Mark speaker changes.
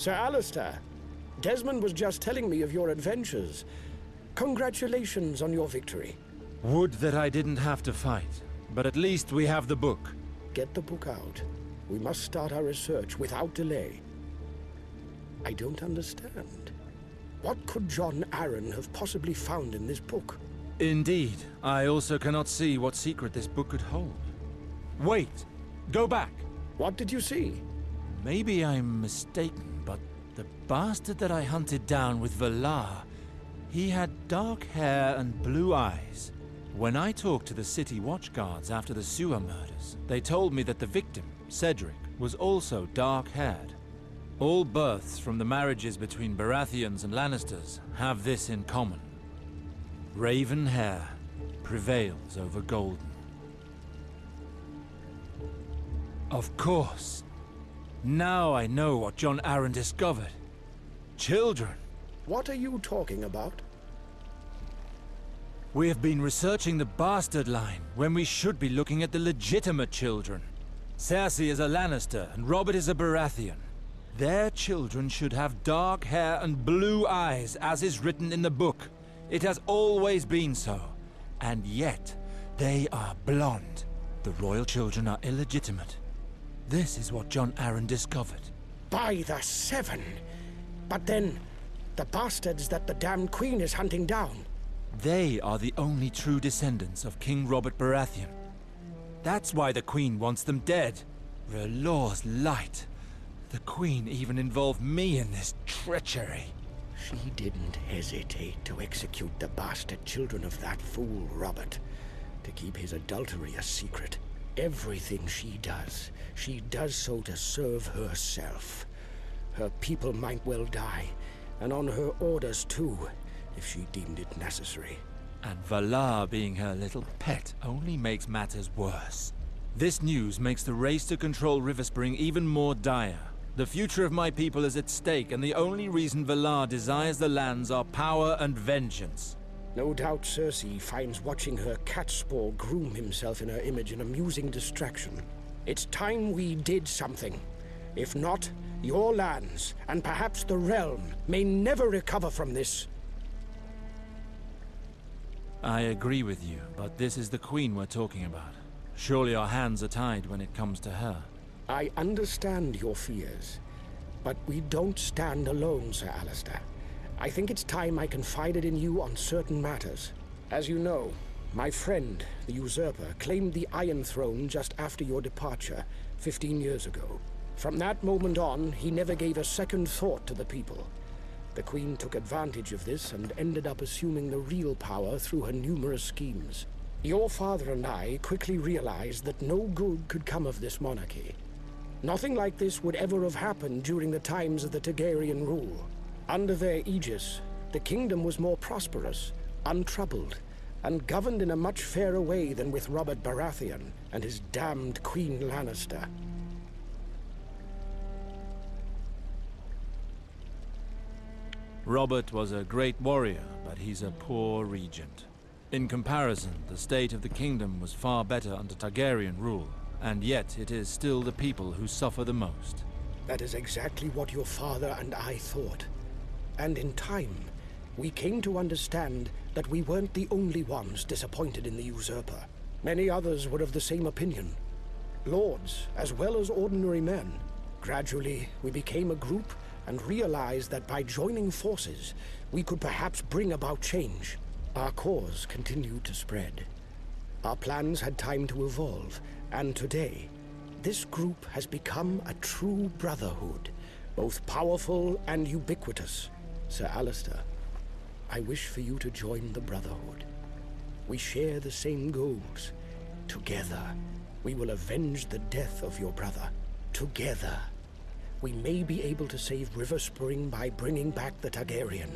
Speaker 1: Sir Alistair, Desmond was just telling me of your adventures. Congratulations on your victory.
Speaker 2: Would that I didn't have to fight, but at least we have the book.
Speaker 1: Get the book out. We must start our research without delay. I don't understand. What could John Arryn have possibly found in this book?
Speaker 2: Indeed, I also cannot see what secret this book could hold. Wait! Go back!
Speaker 1: What did you see?
Speaker 2: Maybe I'm mistaken, but the bastard that I hunted down with Valar, he had dark hair and blue eyes. When I talked to the city watchguards after the sewer murders, they told me that the victim, Cedric, was also dark-haired. All births from the marriages between Baratheons and Lannisters have this in common. Raven hair prevails over golden. Of course. Now I know what John Arryn discovered. Children.
Speaker 1: What are you talking about?
Speaker 2: We have been researching the bastard line when we should be looking at the legitimate children. Cersei is a Lannister and Robert is a Baratheon. Their children should have dark hair and blue eyes, as is written in the book. It has always been so. And yet, they are blonde. The royal children are illegitimate. This is what John Arryn discovered.
Speaker 1: By the Seven! But then, the bastards that the damned queen is hunting down.
Speaker 2: They are the only true descendants of King Robert Baratheon. That's why the queen wants them dead. R'hllor's light. The queen even involved me in this treachery.
Speaker 1: She didn't hesitate to execute the bastard children of that fool, Robert, to keep his adultery a secret. Everything she does so to serve herself. Her people might well die, and on her orders too, if she deemed it necessary.
Speaker 2: And Valar being her little pet only makes matters worse. This news makes the race to control Riverspring even more dire. The future of my people is at stake, and the only reason Valar desires the lands are power and vengeance.
Speaker 1: No doubt Cersei finds watching her catspaw groom himself in her image an amusing distraction. It's time we did something. If not, your lands, and perhaps the realm, may never recover from this.
Speaker 2: I agree with you, but this is the Queen we're talking about. Surely our hands are tied when it comes to her.
Speaker 1: I understand your fears, but we don't stand alone, Sir Alistair. I think it's time I confided in you on certain matters. As you know, my friend, the usurper, claimed the Iron Throne just after your departure, 15 years ago. From that moment on, he never gave a second thought to the people. The Queen took advantage of this and ended up assuming the real power through her numerous schemes. Your father and I quickly realized that no good could come of this monarchy. Nothing like this would ever have happened during the times of the Targaryen rule. Under their aegis, the kingdom was more prosperous, untroubled, and governed in a much fairer way than with Robert Baratheon and his damned Queen Lannister.
Speaker 2: Robert was a great warrior, but he's a poor regent. In comparison, the state of the kingdom was far better under Targaryen rule, and yet it is still the people who suffer the most.
Speaker 1: That is exactly what your father and I thought. And in time, we came to understand that we weren't the only ones disappointed in the usurper. Many others were of the same opinion. Lords, as well as ordinary men. Gradually, we became a group and realized that by joining forces, we could perhaps bring about change. Our cause continued to spread. Our plans had time to evolve, and today, this group has become a true brotherhood, both powerful and ubiquitous. Sir Alistair, I wish for you to join the Brotherhood. We share the same goals. Together, we will avenge the death of your brother. Together, we may be able to save Riverspring by bringing back the Targaryen.